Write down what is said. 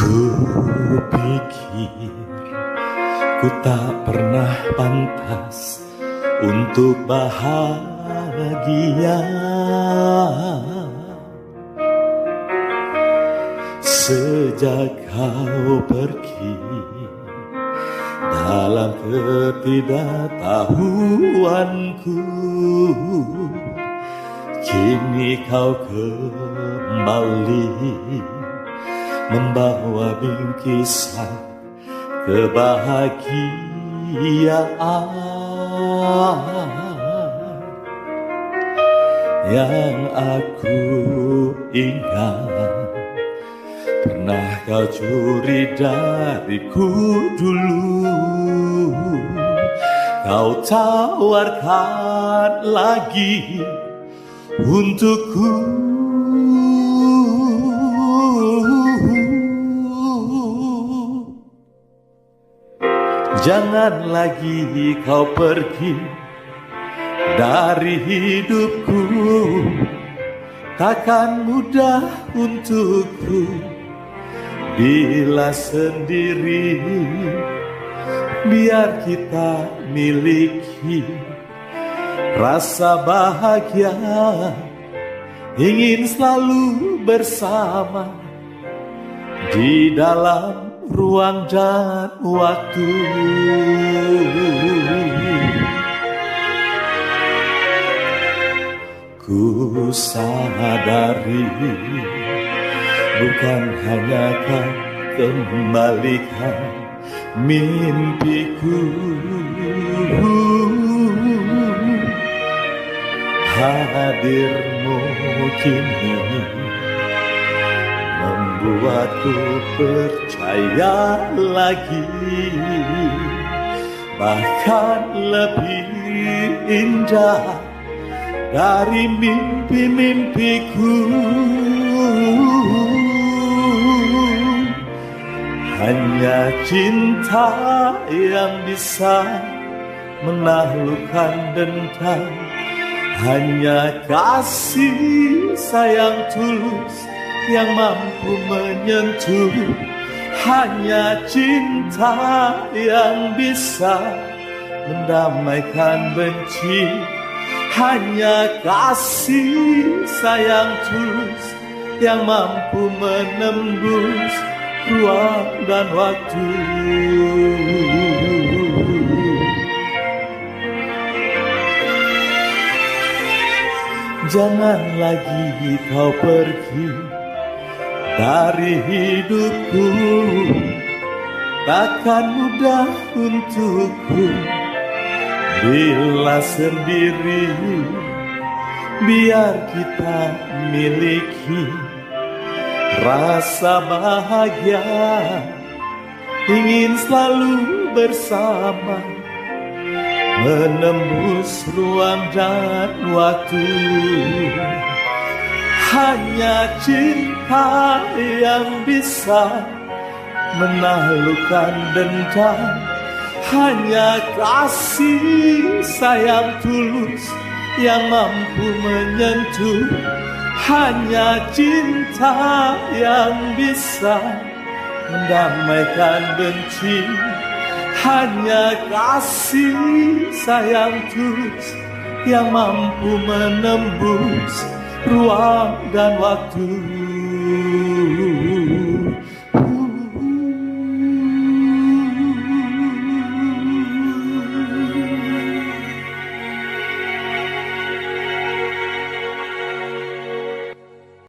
Kupikir ku tak pernah pantas untuk bahagia. Sejak kau pergi dalam ketidaktahuanku, kini kau kembali membawa bingkisan kebahagiaan yang aku ingat pernah kau curi dariku dulu. Kau tawarkan lagi untukku. Jangan lagi kau pergi dari hidupku. Takkan mudah untukku bila sendiri. Biar kita miliki rasa bahagia, ingin selalu bersama di dalam ruang dan waktu. Ku sadari bukan hanya kau kembalikan mimpiku. Hadirmu kini membuatku percaya lagi, bahkan lebih indah dari mimpi-mimpiku. Hanya cinta yang bisa menaklukkan dendam, hanya kasih sayang tulus yang mampu menyentuh. Hanya cinta yang bisa mendamaikan benci, hanya kasih sayang tulus yang mampu menembus ruang dan waktu. Jangan lagi kau pergi dari hidupku. Takkan mudah untukku bila sendiri. Biar kita miliki rasa bahagia, ingin selalu bersama menembus ruang dan waktu. Hanya cinta yang bisa menaklukkan dendam, hanya kasih sayang tulus yang mampu menyentuh. Hanya cinta yang bisa mendamaikan benci, hanya kasih sayang tulus yang mampu menembus ruang dan waktu.